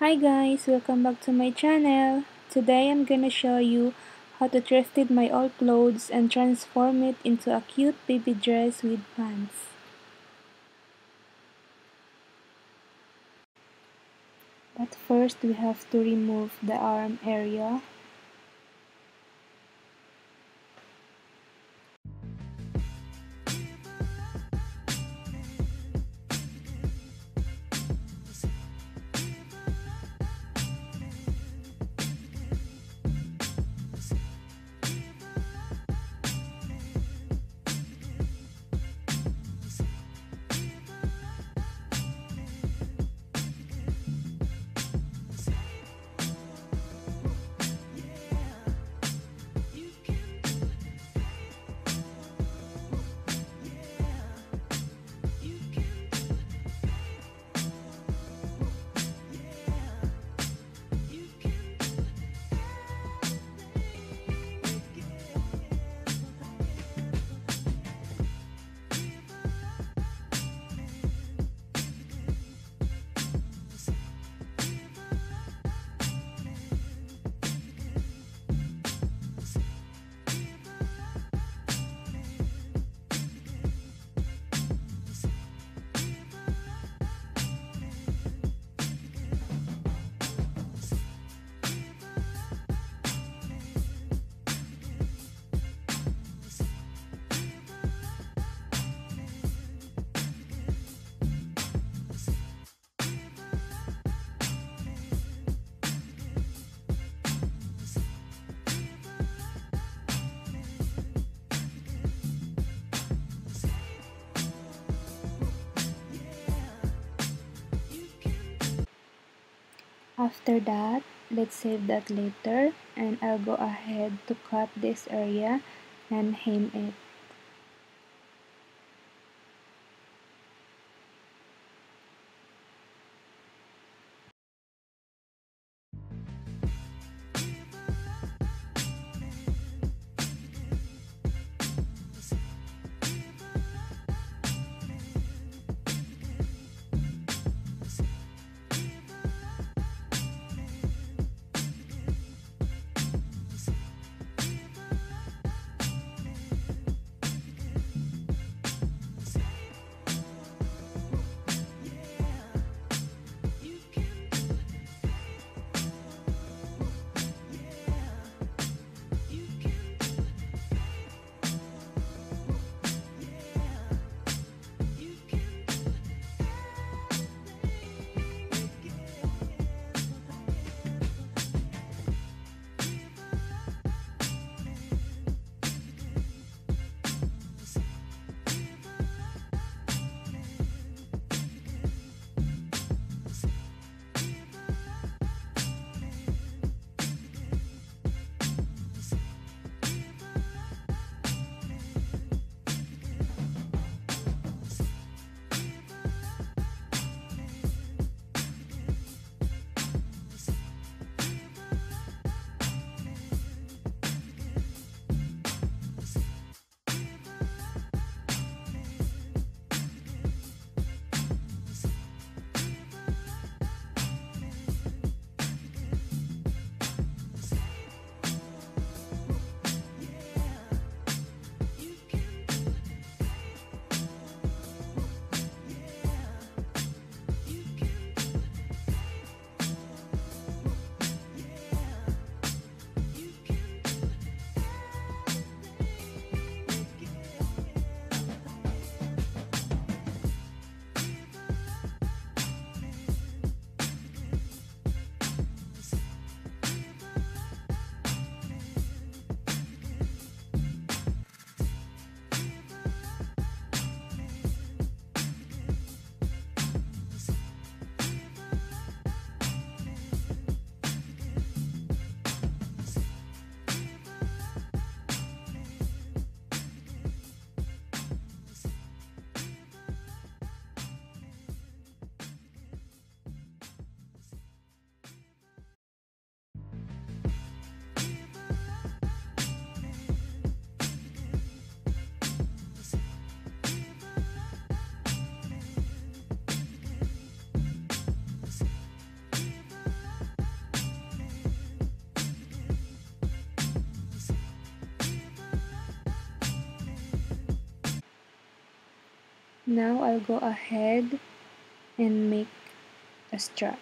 Hi guys, welcome back to my channel. Today I'm gonna show you how to thrifted my old clothes and transform it into a cute baby dress with pants. But first we have to remove the arm area. After that, let's save that later and I'll go ahead to cut this area and hem it. Now I'll go ahead and make a strap.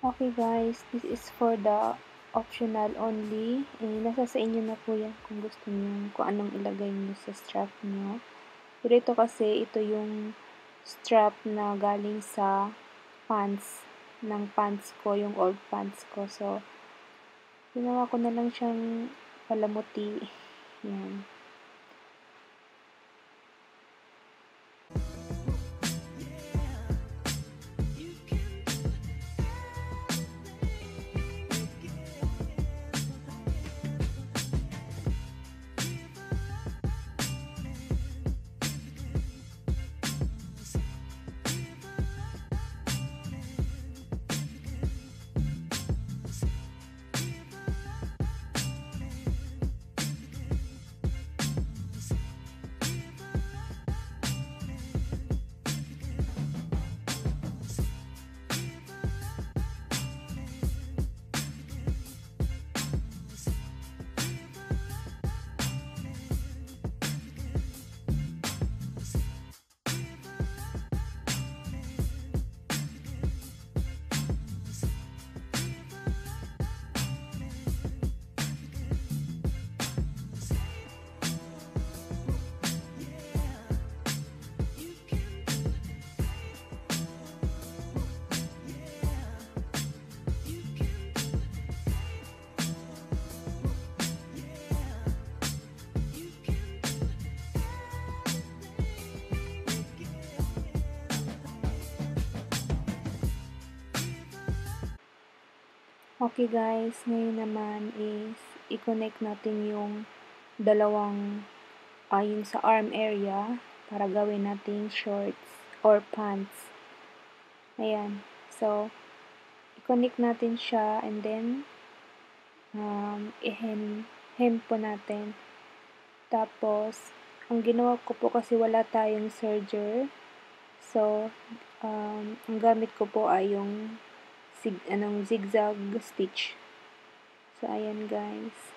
Okay guys, this is for the optional only. Nasa sa inyo na po yan kung gusto niyo, kung anong ilagay niyo sa strap niyo. Pero ito kasi, ito yung strap na galing sa pants, ng pants ko, yung old pants ko. So, ginawa ko na lang siyang palamuti. Yan. Okay guys, ngayon naman is i-connect natin yung dalawang yung sa arm area para gawin nating shorts or pants. Ayan. So, i-connect natin siya and then hem po natin. Tapos, ang ginawa ko po kasi wala tayong serger. So, ang gamit ko po ay yung zigzag stitch. So, ayan guys.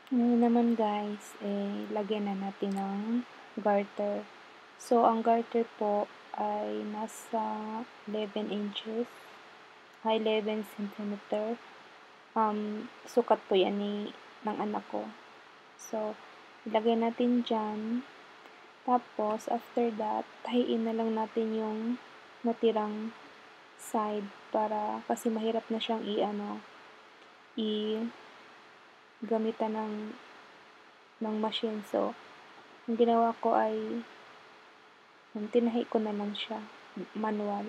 Ngayon naman guys, lagyan na natin ng garter. So, ang garter po ay nasa 11 inches, 11 centimeter. Sukat po yan ng anak ko. So, ilagay natin dyan. Tapos, after that, tahiin na lang natin yung natirang side para kasi mahirap na siyang gamitan ng machine. So, ang ginawa ko ay tinahi ko na lang siya manual.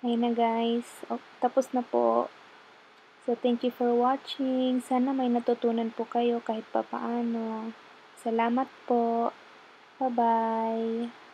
Ayun na guys, tapos na po. So, thank you for watching. Sana may natutunan po kayo kahit papaano. Salamat po. Bye-bye.